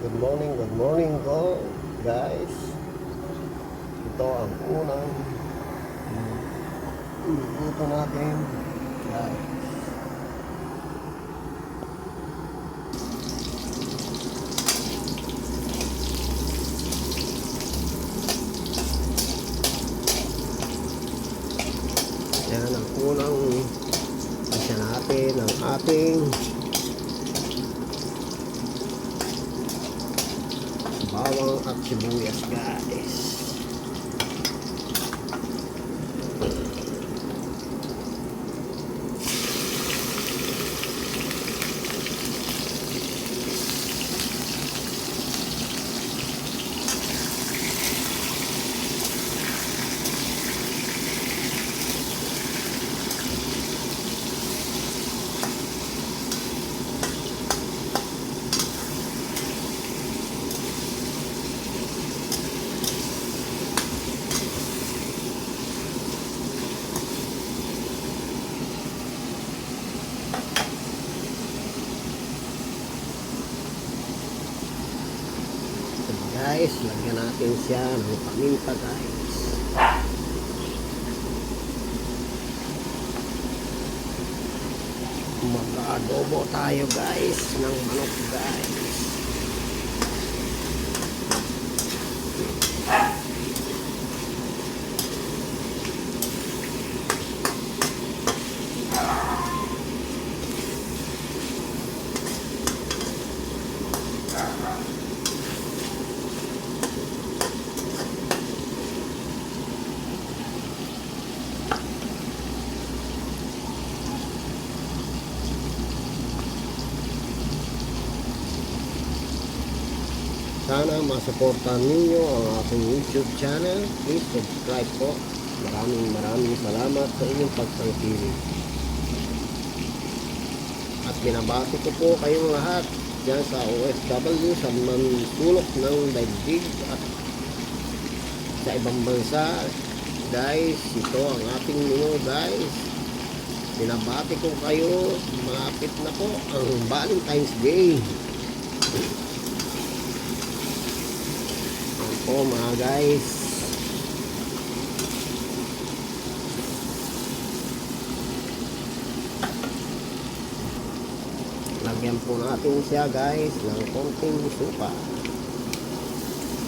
Good morning ko guys. Ito ang unang luto natin guys. Yan ang unang isa natin ang ating bawang at sibuyas guys. Guys, lagyan natin siya ng paminta guys. Mag-adobo tayo guys ng manok guys. Sana masuportahan ninyo ang aking YouTube channel. Please subscribe po. Maraming salamat sa inyong pagtangkilik. At binabati ko po kayong lahat dyan sa OFW, sa mansulok ng daigdig at sa ibang bansa. Guys, ito ang ating menu guys. Binabati ko kayo. Malapit na po ang Valentine's Day. Po mga guys, lagyan po natin siya guys ng konting suka.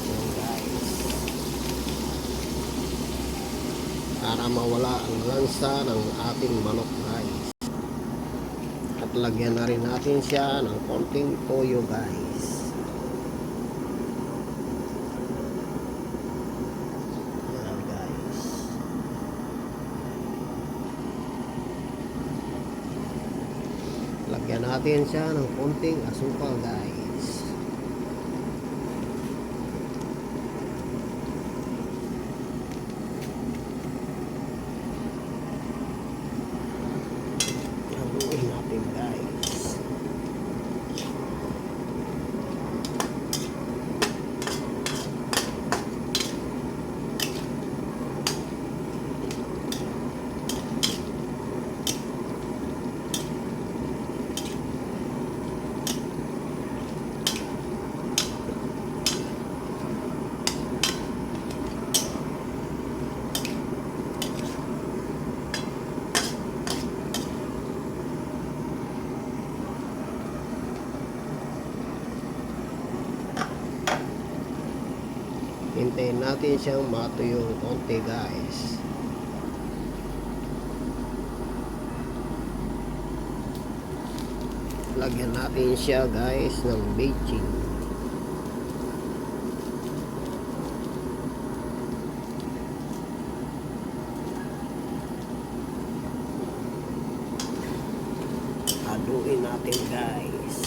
Yan guys, para mawala ang lansa ng ating manok guys. At lagyan na rin natin siya ng konting toyo guys. Lagyan natin siya ng konting asukal guys. Haluin natin guys. Hintayin natin siyang matuyo ng konti guys. Lagyan natin siya guys ng baking. Haluin natin guys.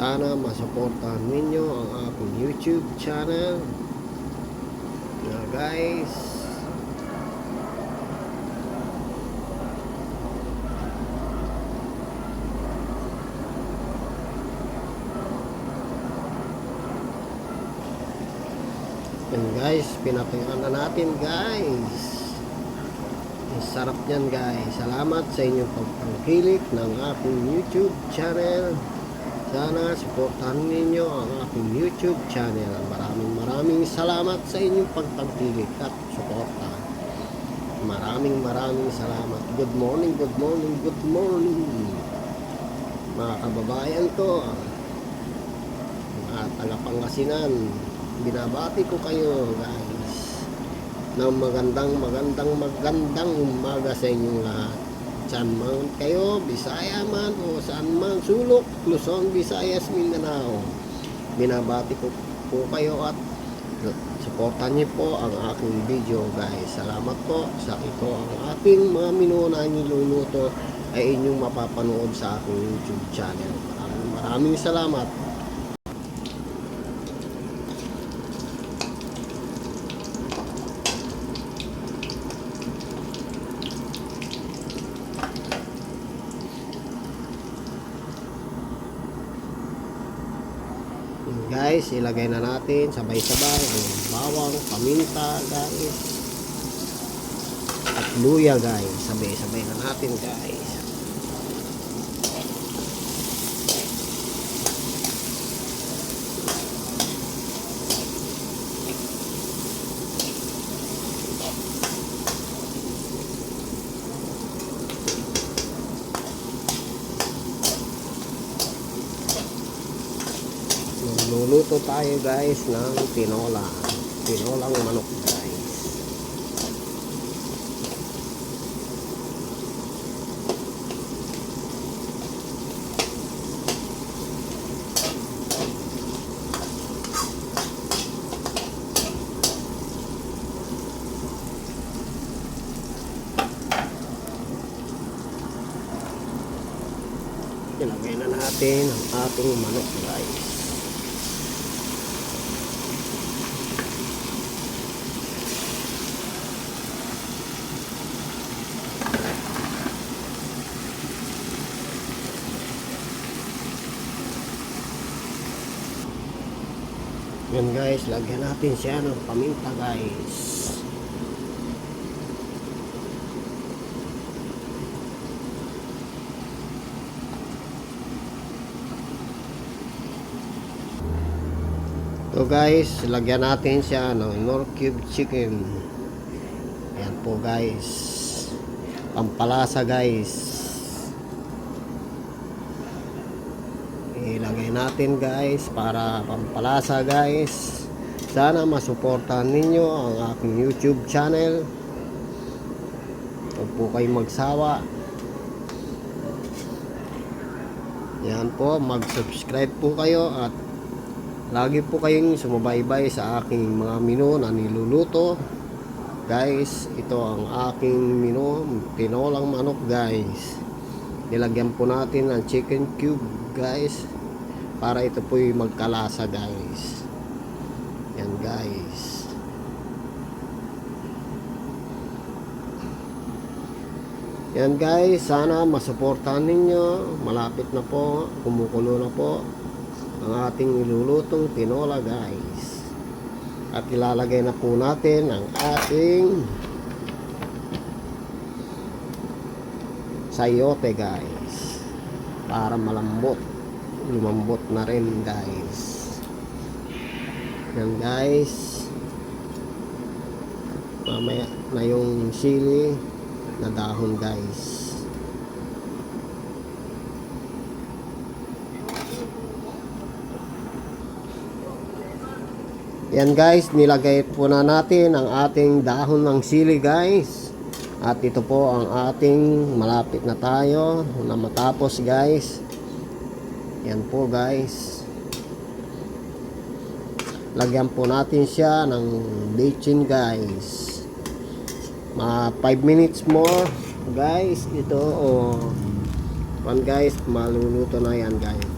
Sana masuportahan ninyo ang aking YouTube channel na guys. Yan guys, pinapayaan na natin guys. Ang sarap yan guys. Salamat sa inyong pagtangkilik ng aking YouTube channel. Sana supportahan ninyo ang aking YouTube channel. Maraming salamat sa inyong pagtangkilik at suporta. Maraming salamat. Good morning mga kababayan ko, mga taga Pangasinan. Binabati ko kayo guys ng magandang umaga sa inyong lahat. Saan man kayo, Bisaya man o saan man sulok, Luzon, Visayas, Mindanao, binabati ko po kayo at supportan niyo po ang aking video guys. Salamat po sa ito. Ang ating mga menu na niluluto ay inyong mapapanood sa aking YouTube channel. Maraming salamat. Guys, ilagay na natin sabay-sabay ang bawang, paminta guys, at luya guys. Sabay-sabay na natin guys. Luluto tayo guys ng tinolang manok guys. Ilagay na natin ang ating manok guys. Yan guys, lagyan natin siya ng paminta guys. So guys, lagyan natin siya ng Knorr cube chicken. Yan po guys, pampalasa guys. Ilagay natin guys para pampalasa guys. Sana masuportahan ninyo ang aking YouTube channel. Huwag po kayong magsawa. Yan po, mag-subscribe po kayo at lagi po kayong sumubaybay sa aking mga menu na niluluto guys. Ito ang aking menu, tinolang manok guys. Nilagyan po natin ng chicken cube guys para ito po yung magkalasa guys. Yan guys. Yan guys, sana masuportahan ninyo. Malapit na po, kumukulo na po ang ating nilulutong tinola guys. At ilalagay na po natin ang ating sayote guys para lumambot na rin guys. Yan guys, mamaya na yung sili na dahon guys. Yan guys, nilagay po na natin ang ating dahon ng sili guys. At ito po ang ating malapit na tayo na matapos guys. Yan po guys. Lagyan po natin siya ng bechin guys. Mga 5 minutes more guys. Ito guys, maluluto na yan guys.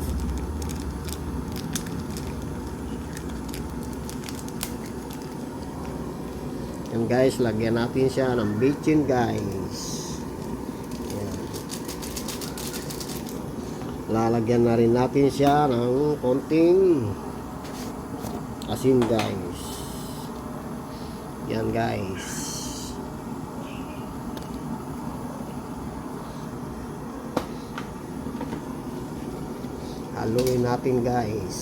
Yan guys, lagyan natin siya ng bechin guys. Yan. Lalagyan na rin natin siya ng konting asin guys. Yan guys. Haluin natin guys.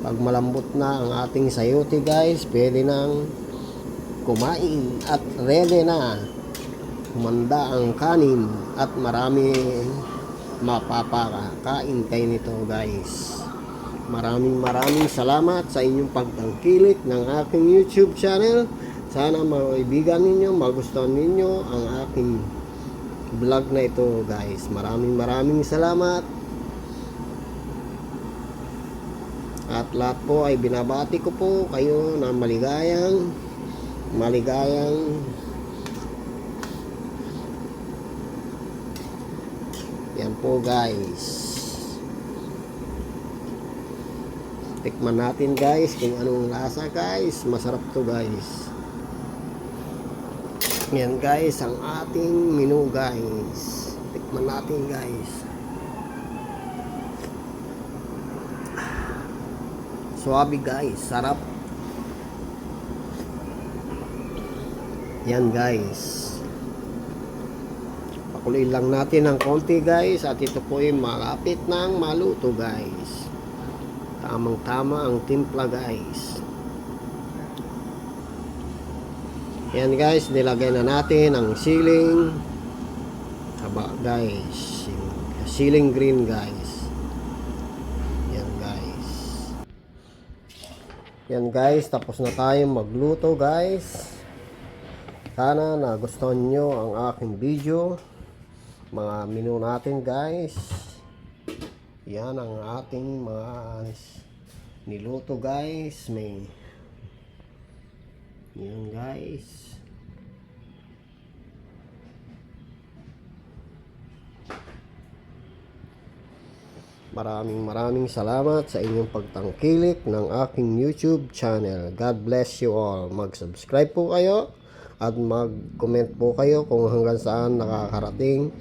Pag malambot na ang ating sayote guys, pwede nang kumain at ready na. Humanda ang kanin at marami mapapakain kayo nito guys. Maraming salamat sa inyong pagtangkilik ng aking YouTube channel. Sana maibigan ninyo, magustuhan ninyo ang aking vlog na ito guys. Maraming salamat. At lahat po ay binabati ko po kayo na maligayang yan po guys. Tikman natin guys kung anong lasa guys. Masarap to guys. Yan guys ang ating menu guys. Tikman natin guys. Suabe guys, sarap. Yan guys. Pakuloyin lang natin ng konti guys at ito po ay malapit nang maluto guys. Tamang tama ang timpla guys. Yan guys, nilagay na natin ang siling haba guys. Siling green guys. Yan guys. Yan guys, tapos na tayong magluto guys. Sana nagustuhan nyo ang aking video. Mga menu natin guys. Yan ang ating mga niluto guys. May yan guys. Maraming salamat sa inyong pagtangkilik ng aking YouTube channel. God bless you all. Mag-subscribe po kayo at mag-comment po kayo kung hanggang saan nakakarating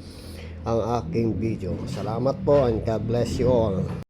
ang aking video. Salamat po and God bless you all.